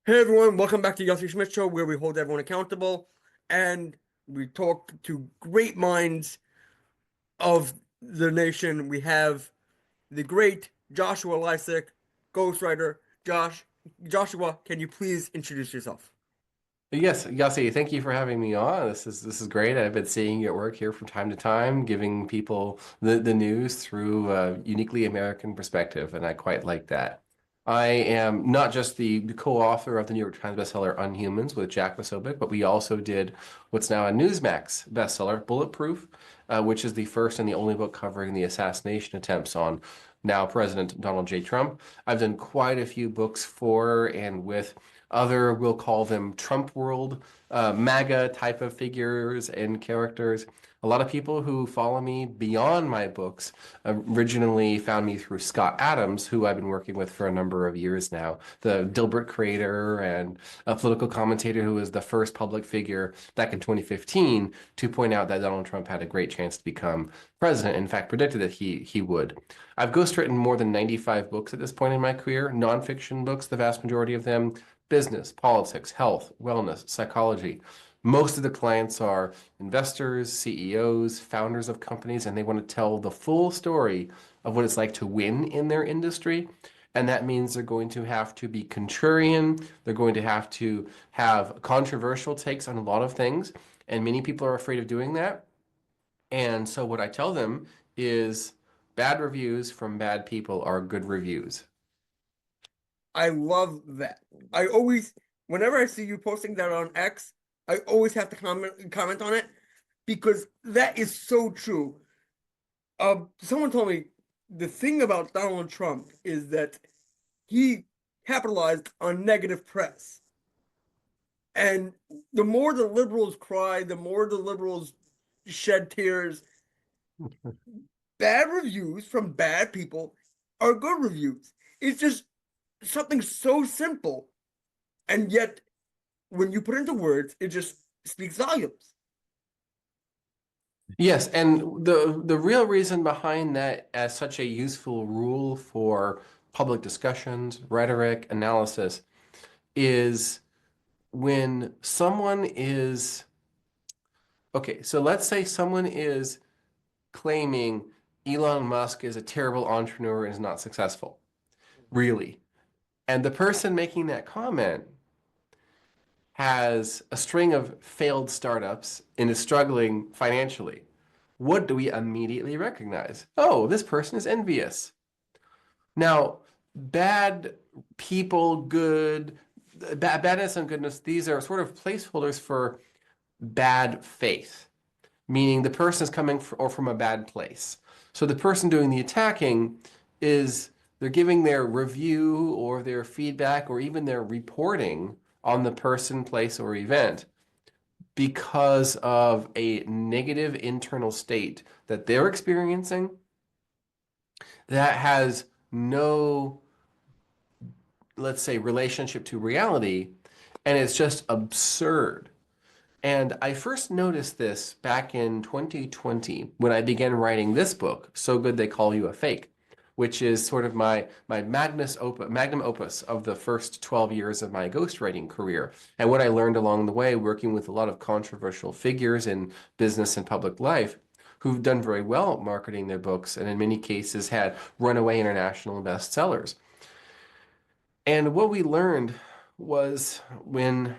Hey everyone, welcome back to Yossi Schmidt Show, where we hold everyone accountable and we talk to great minds of the nation. We have the great Joshua Lisec, ghostwriter. Joshua, can you please introduce yourself? Yes, Yossi, thank you for having me on. This is great. I've been seeing you at work here from time to time, giving people the news through a uniquely American perspective, and I quite like that. I am not just the co-author of the New York Times bestseller Unhumans with Jack Posobiec, but we also did what's now a Newsmax bestseller, Bulletproof, which is the first and the only book covering the assassination attempts on now President Donald J. Trump. I've done quite a few books for and with other, we'll call them Trump world, MAGA type of figures and characters. A lot of people who follow me beyond my books originally found me through Scott Adams, who I've been working with for a number of years now, the Dilbert creator and a political commentator who was the first public figure back in 2015 to point out that Donald Trump had a great chance to become president. In fact, predicted that he would. I've ghostwritten more than 95 books at this point in my career, nonfiction books, the vast majority of them, business, politics, health, wellness, psychology. Most of the clients are investors, CEOs, founders of companies, and they want to tell the full story of what it's like to win in their industry. And that means they're going to have to be contrarian. They're going to have controversial takes on a lot of things. And many people are afraid of doing that. And so what I tell them is bad reviews from bad people are good reviews. I love that. I always, whenever I see you posting that on X, I always have to comment on it because that is so true. Someone told me the thing about Donald Trump is that he capitalized on negative press. And the more the liberals cry, the more the liberals shed tears. Bad reviews from bad people are good reviews. It's just something so simple. And yet, when you put it into words, it just speaks volumes. Yes, and the real reason behind that as such a useful rule for public discussions, rhetoric, analysis is when someone is okay, so let's say someone is claiming Elon Musk is a terrible entrepreneur and is not successful, really. And the person making that comment has a string of failed startups and is struggling financially. What do we immediately recognize? Oh, this person is envious. Now, bad people, badness and goodness, these are sort of placeholders for bad faith, meaning the person is coming or from a bad place. So the person doing the attacking is they're giving their review or their feedback or even their reporting on the person, place, or event because of a negative internal state that they're experiencing that has no, let's say, relationship to reality, and it's just absurd. And I first noticed this back in 2020 when I began writing this book, So Good They Call You a Fake, which is sort of my magnum opus of the first 12 years of my ghostwriting career. And what I learned along the way, working with a lot of controversial figures in business and public life, who've done very well at marketing their books and in many cases had runaway international bestsellers. And what we learned was when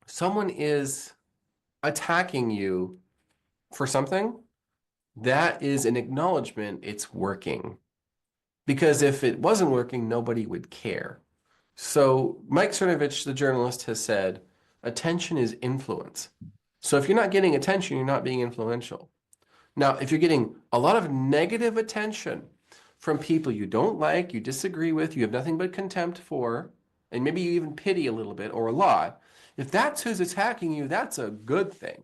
someone is attacking you for something, that is an acknowledgement it's working. Because if it wasn't working, nobody would care. So Mike Cernovich, the journalist, has said, attention is influence. So if you're not getting attention, you're not being influential. Now, if you're getting a lot of negative attention from people you don't like, you disagree with, you have nothing but contempt for, and maybe you even pity a little bit or a lot, if that's who's attacking you, that's a good thing.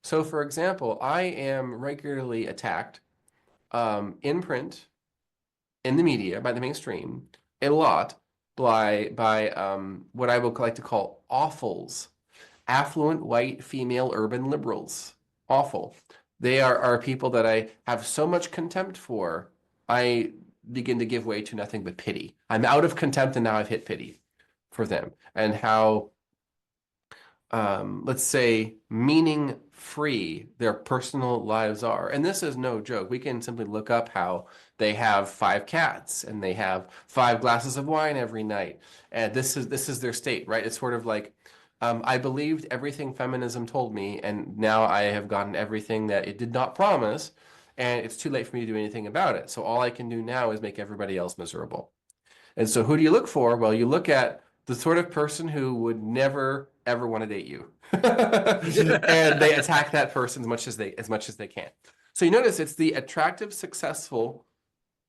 So, for example, I am regularly attacked in print, in the media, by the mainstream, a lot by what I would like to call awfuls, affluent white female urban liberals. Awful. They are people that I have so much contempt for, I begin to give way to nothing but pity. I'm out of contempt and now I've hit pity for them, and how let's say, meaning free their personal lives are. And this is no joke. We can simply look up how they have 5 cats and they have 5 glasses of wine every night. And this is their state, right? It's sort of like, I believed everything feminism told me, and now I have gotten everything that it did not promise, and it's too late for me to do anything about it. So all I can do now is make everybody else miserable. And so who do you look for? Well, you look at the sort of person who would never ever want to date you. And they attack that person as much as they can. So you notice it's the attractive, successful,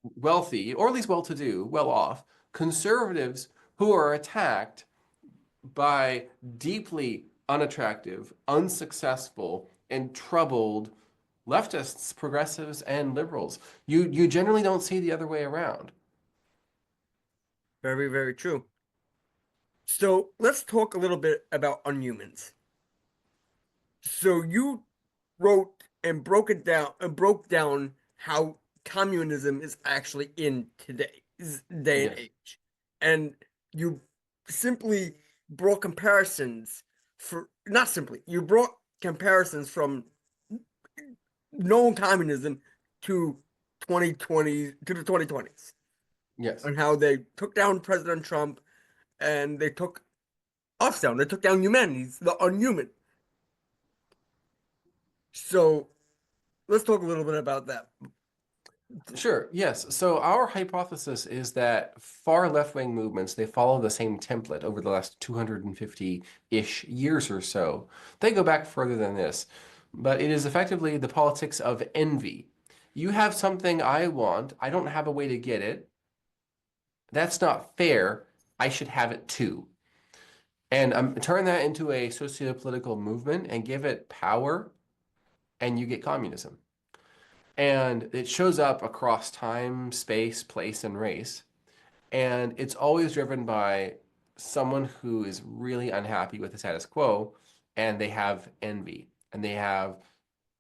wealthy, or at least well-to-do, well-off conservatives who are attacked by deeply unattractive, unsuccessful, and troubled leftists, progressives, and liberals. You generally don't see the other way around. Very, very true. So let's talk a little bit about Unhumans. So you wrote and broke down how communism is actually in today's day and Yes. age. And you simply brought comparisons you brought comparisons from known communism to 2020 to the 2020s, Yes. and how they took down President Trump and they took us down. They took down humanities, the unhuman. So let's talk a little bit about that. Sure, yes. So our hypothesis is that far left-wing movements, they follow the same template over the last 250-ish years or so. They go back further than this, but it is effectively the politics of envy. You have something I want, I don't have a way to get it. That's not fair. I should have it too. And turn that into a socio-political movement and give it power, and you get communism. And it shows up across time, space, place, and race. And it's always driven by someone who is really unhappy with the status quo, and they have envy, and they have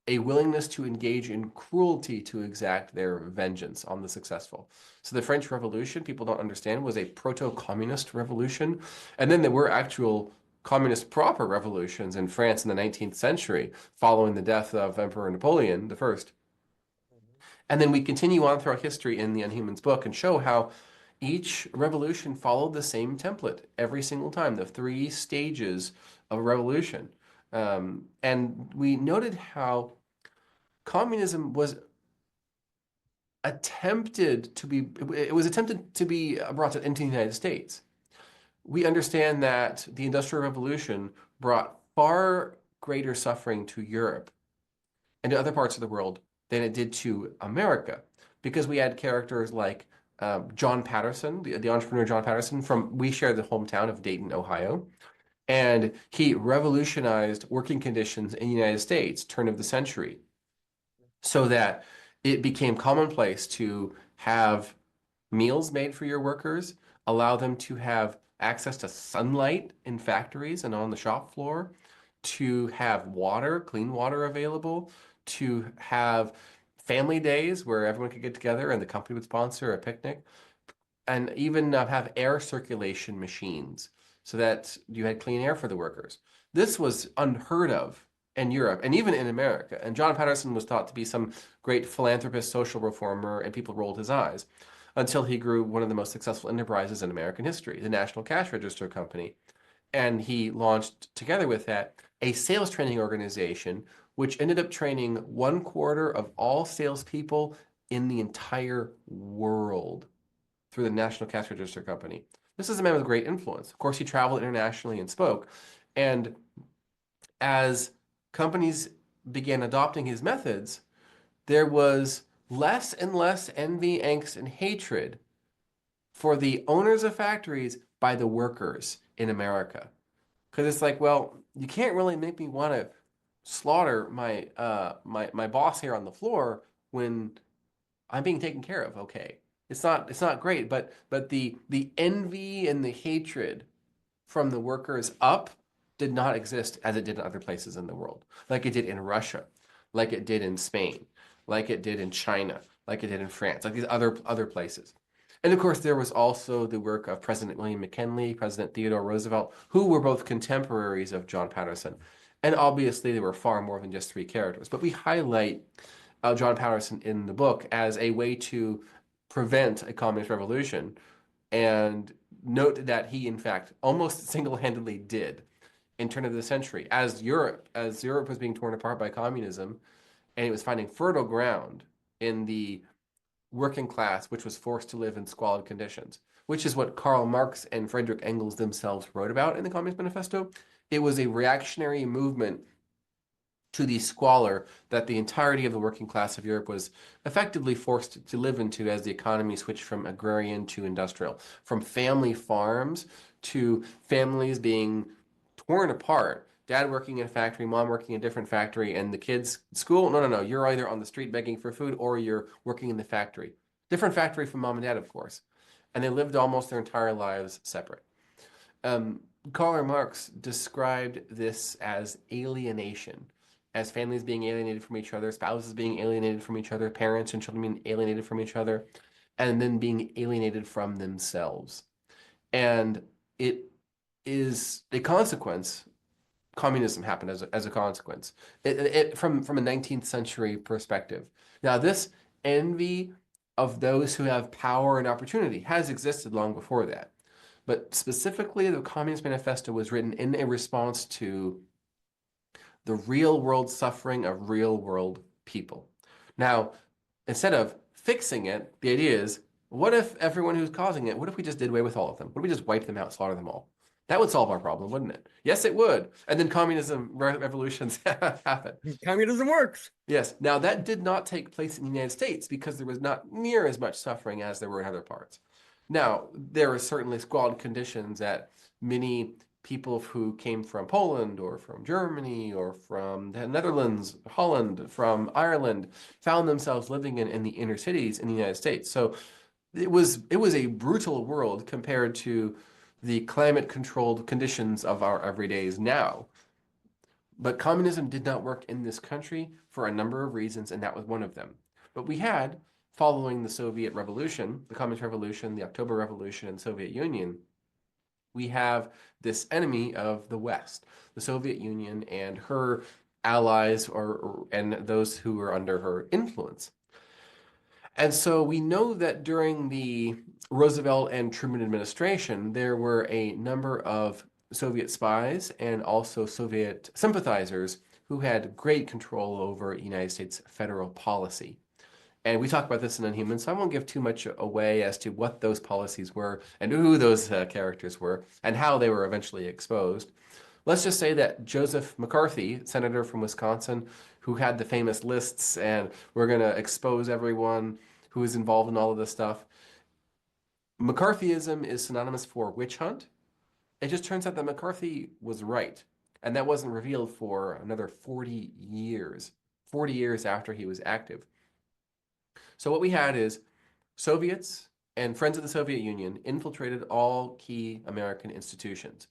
a willingness to engage in cruelty to exact their vengeance on the successful. So the French Revolution, people don't understand, was a proto-communist revolution. And then there were actual communist proper revolutions in France in the 19th century, following the death of Emperor Napoleon the First. And then we continue on throughout history in the Unhumans book and show how each revolution followed the same template every single time, the 3 stages of a revolution. And we noted how communism was attempted to be brought into the United States. We understand that the Industrial Revolution brought far greater suffering to Europe and to other parts of the world than it did to America, because we had characters like John Patterson, the entrepreneur John Patterson we share the hometown of Dayton, Ohio, and he revolutionized working conditions in the United States, turn of the century, so that it became commonplace to have meals made for your workers, allow them to have access to sunlight in factories and on the shop floor, to have water, clean water available, to have family days where everyone could get together and the company would sponsor a picnic, and even have air circulation machines so that you had clean air for the workers. This was unheard of in Europe and even in America. And John Patterson was thought to be some great philanthropist, social reformer, and people rolled his eyes until he grew one of the most successful enterprises in American history, the National Cash Register Company. And he launched, together with that, a sales training organization, which ended up training 1/4 of all salespeople in the entire world through the National Cash Register Company. This is a man with great influence. Of course, he traveled internationally and spoke. And as companies began adopting his methods, there was less and less envy, angst, and hatred for the owners of factories by the workers in America. Because it's like, well, you can't really make me want to slaughter my boss here on the floor when I'm being taken care of. Okay, it's not great, but the envy and the hatred from the workers up did not exist as it did in other places in the world, like it did in Russia, like it did in Spain, like it did in China, like it did in France, like these other places. And of course, there was also the work of President William McKinley, President Theodore Roosevelt, who were both contemporaries of John Patterson. And obviously, they were far more than just three characters. But we highlight John Patterson in the book as a way to prevent a communist revolution, and note that he, in fact, almost single-handedly did in turn of the century, as Europe was being torn apart by communism, and it was finding fertile ground in the working class, which was forced to live in squalid conditions, which is what Karl Marx and Friedrich Engels themselves wrote about in the Communist Manifesto. It was a reactionary movement to the squalor that the entirety of the working class of Europe was effectively forced to live into as the economy switched from agrarian to industrial, from family farms to families being torn apart. Dad working in a factory, mom working in a different factory, and the kids school. No, no, no. You're either on the street begging for food or you're working in the factory. Different factory from mom and dad, of course. And they lived almost their entire lives separate. Karl Marx described this as alienation, as families being alienated from each other, spouses being alienated from each other, parents and children being alienated from each other, and then being alienated from themselves. And it is a consequence. Communism happened as a consequence from a 19th century perspective. Now, this envy of those who have power and opportunity has existed long before that. But specifically, the Communist Manifesto was written in a response to the real world suffering of real world people. Now, instead of fixing it, the idea is, what if everyone who's causing it, what if we just did away with all of them? What if we just wiped them out, slaughter them all? That would solve our problem, wouldn't it? Yes, it would. And then communism revolutions happen. Communism works. Yes. Now, that did not take place in the United States because there was not near as much suffering as there were in other parts. Now, there were certainly squalid conditions that many people who came from Poland or from Germany or from the Netherlands, Holland, from Ireland, found themselves living in the inner cities in the United States. So it was a brutal world compared to the climate-controlled conditions of our everydays now. But communism did not work in this country for a number of reasons, and that was one of them. But we had, following the Soviet Revolution, the Communist Revolution, the October Revolution, and Soviet Union, we have this enemy of the West, the Soviet Union and her allies and those who were under her influence. And so we know that during the Roosevelt and Truman administration, there were a number of Soviet spies and also Soviet sympathizers who had great control over United States federal policy. And we talk about this in Unhumans, so I won't give too much away as to what those policies were and who those characters were and how they were eventually exposed. Let's just say that Joseph McCarthy, senator from Wisconsin, who had the famous lists and we're going to expose everyone who is involved in all of this stuff. McCarthyism is synonymous for witch hunt. It just turns out that McCarthy was right. And that wasn't revealed for another 40 years after he was active. So what we had is Soviets and friends of the Soviet Union infiltrated all key American institutions.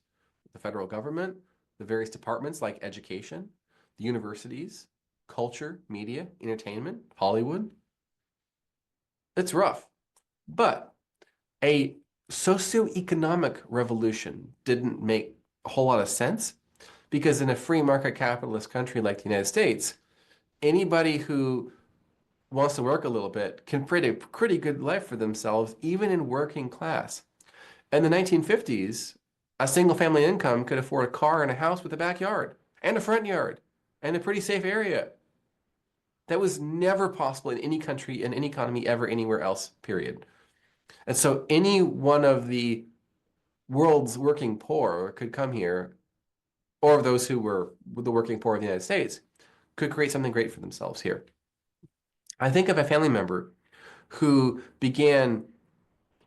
The federal government, the various departments like education, the universities, culture, media, entertainment, Hollywood. It's rough. But a socioeconomic revolution didn't make a whole lot of sense because in a free market capitalist country like the United States, anybody who wants to work a little bit can create a pretty good life for themselves, even in working class. In the 1950s, a single family income could afford a car and a house with a backyard and a front yard and a pretty safe area. That was never possible in any country, in any economy, ever, anywhere else, period. And so any one of the world's working poor could come here, or those who were the working poor of the United States, could create something great for themselves here. I think of a family member who began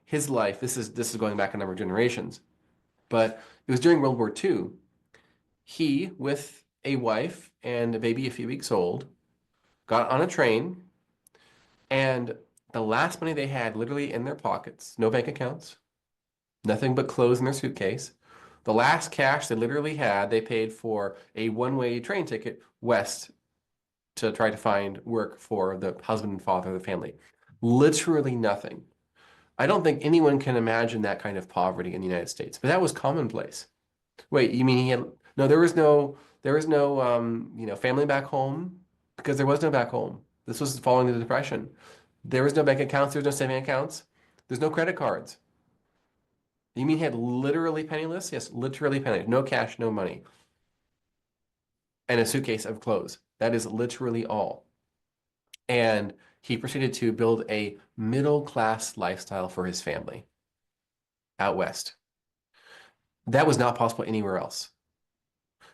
his life, this is going back a number of generations, but it was during World War II. He, with a wife and a baby a few weeks old, got on a train, and the last money they had literally in their pockets, no bank accounts, nothing but clothes in their suitcase. The last cash they literally had, they paid for a one-way train ticket west to try to find work for the husband and father of the family. Literally nothing. I don't think anyone can imagine that kind of poverty in the United States, but that was commonplace. Wait, you mean he had no? There was no family back home because there was no back home. This was following the Depression. There was no bank accounts. There's no saving accounts. There's no credit cards. You mean he had literally penniless? Yes, literally penniless. No cash, no money, and a suitcase of clothes. That is literally all. And he proceeded to build a middle class lifestyle for his family out west. That was not possible anywhere else.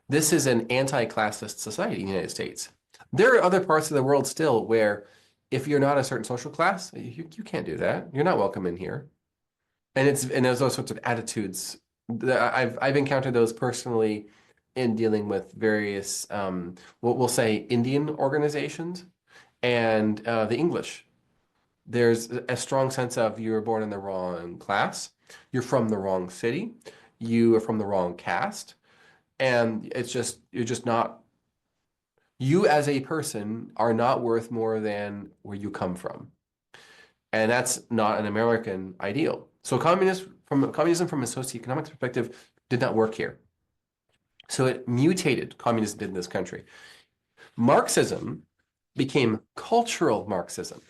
This is an anti-classist society in the United States. There are other parts of the world still where if you're not a certain social class, you can't do that. You're not welcome in here. And there's those sorts of attitudes. I've encountered those personally in dealing with various we'll say Indian organizations and the English. There's a strong sense of you were born in the wrong class, you're from the wrong city, you are from the wrong caste, and you're just not, you as a person are not worth more than where you come from. And that's not an American ideal. So communism from a socioeconomic perspective did not work here. So it mutated, communism did in this country. Marxism became cultural Marxism.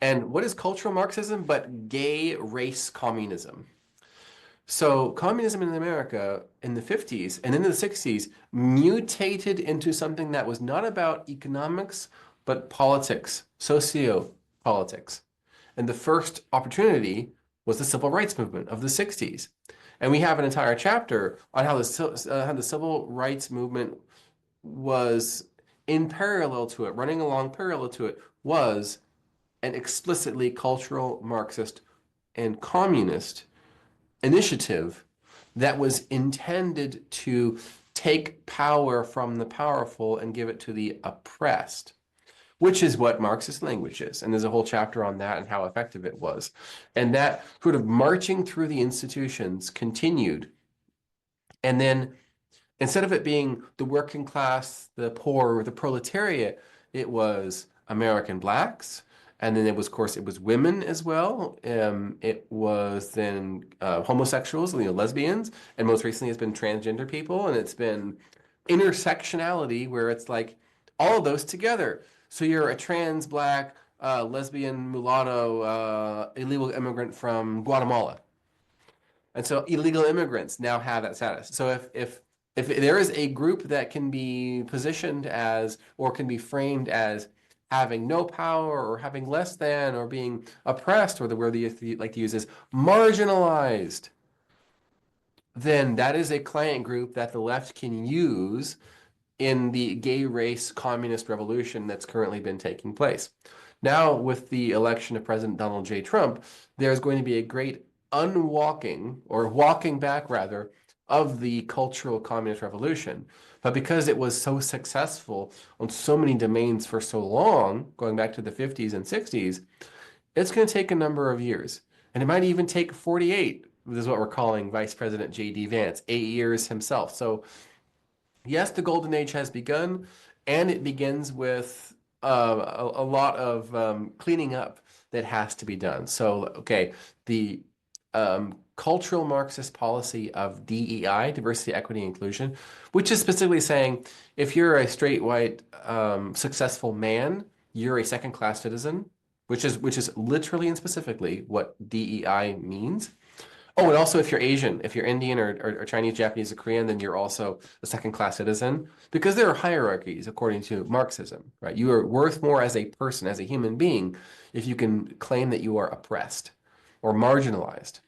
And what is cultural Marxism but gay race communism? So communism in America in the 50s and into the 60s mutated into something that was not about economics, but politics, socio-politics. And the first opportunity was the civil rights movement of the 60s. And we have an entire chapter on how the civil rights movement was in parallel to it, running along parallel to it, was an explicitly cultural Marxist and communist initiative that was intended to take power from the powerful and give it to the oppressed, which is what Marxist language is. And there's a whole chapter on that and how effective it was. And that sort of marching through the institutions continued. And then instead of it being the working class, the poor, the proletariat, it was American blacks. And then it was, of course, it was women as well. It was then homosexuals, lesbians, and most recently it's been transgender people, and it's been intersectionality where it's like all of those together. So you're a trans, black, lesbian, mulatto, illegal immigrant from Guatemala. And so illegal immigrants now have that status. So if there is a group that can be positioned as or can be framed as having no power or having less than or being oppressed, or the word you like to use is marginalized, then that is a client group that the left can use in the gay race communist revolution that's currently been taking place. Now, with the election of President Donald J. Trump, there's going to be a great unwalking, or walking back rather, of the cultural communist revolution. But because it was so successful on so many domains for so long, going back to the 50s and 60s, it's going to take a number of years. And it might even take 48. This is what we're calling Vice President J.D. Vance, 8 years himself. So yes, the golden age has begun, and it begins with a lot of cleaning up that has to be done. So, okay, the cultural Marxist policy of DEI, diversity, equity, inclusion, which is specifically saying if you're a straight, white, successful man, you're a second-class citizen, which is literally and specifically what DEI means. Oh, and also if you're Asian, if you're Indian or Chinese, Japanese, or Korean, then you're also a second-class citizen, because there are hierarchies according to Marxism, right? You are worth more as a person, as a human being, if you can claim that you are oppressed or marginalized.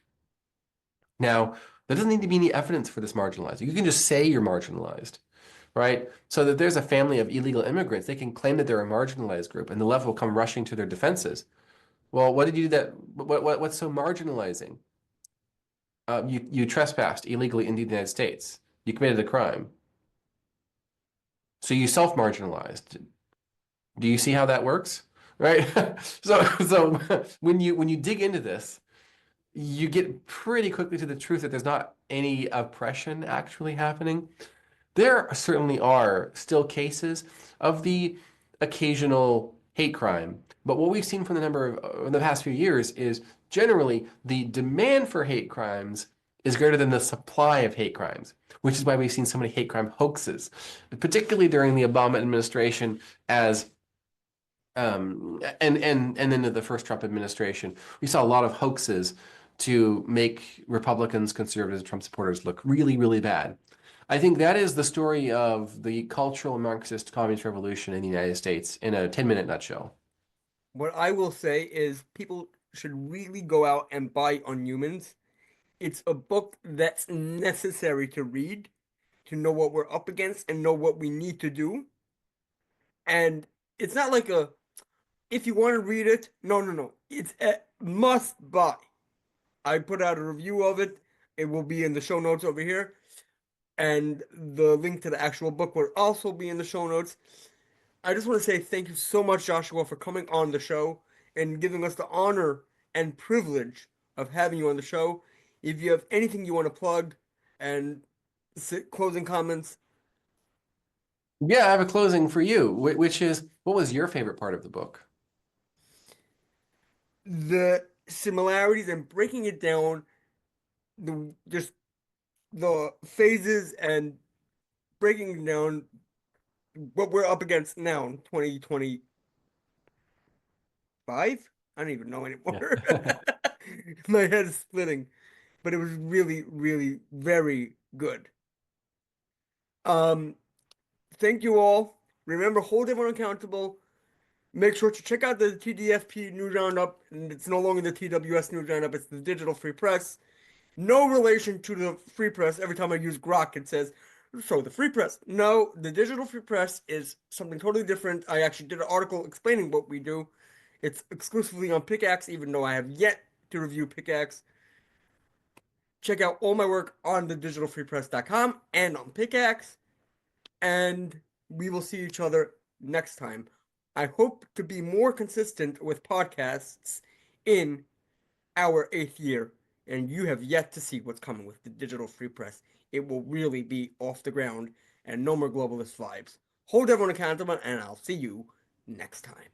Now, there doesn't need to be any evidence for this marginalized. You can just say you're marginalized, right? So that there's a family of illegal immigrants, they can claim that they're a marginalized group, and the left will come rushing to their defenses. Well, what did you do that? What's so marginalizing? You trespassed illegally into the United States. You committed a crime. So you self-marginalized. Do you see how that works? Right? So when you dig into this, you get pretty quickly to the truth that there's not any oppression actually happening. There certainly are still cases of the occasional hate crime, but what we've seen from the past few years is generally, the demand for hate crimes is greater than the supply of hate crimes, which is why we've seen so many hate crime hoaxes, particularly during the Obama administration as and then the first Trump administration. We saw a lot of hoaxes to make Republicans, conservatives, Trump supporters look really, really bad. I think that is the story of the cultural Marxist communist revolution in the United States in a 10-minute nutshell. What I will say is people should really go out and buy Unhumans. It's a book that's necessary to read to know what we're up against and know what we need to do. And it's not like a if you want to read it, no, no, no. It's a must buy. I put out a review of it. It will be in the show notes over here. And the link to the actual book will also be in the show notes. I just want to say thank you so much, Joshua, for coming on the show and giving us the honor and privilege of having you on the show. If you have anything you want to plug and closing comments, Yeah, I have a closing for you, which is, what was your favorite part of the book? the similarities and breaking it down, the just the phases and breaking down what we're up against now in 2025. I don't even know anymore. Yeah. My head is splitting, but it was really, really very good. Um, thank you all. Remember, hold everyone accountable. Make sure to check out the TDFP News Roundup, and it's no longer the TWS News Roundup, it's the Digital Free Press. No relation to the Free Press. Every time I use Grok, it says, so the Free Press. No, the Digital Free Press is something totally different. I actually did an article explaining what we do. It's exclusively on Pickaxe, even though I have yet to review Pickaxe. Check out all my work on thedigitalfreepress.com and on Pickaxe. And we will see each other next time. I hope to be more consistent with podcasts in our 8th year, and you have yet to see what's coming with the Digital Free Press. It will really be off the ground and no more globalist vibes. Hold everyone accountable, and I'll see you next time.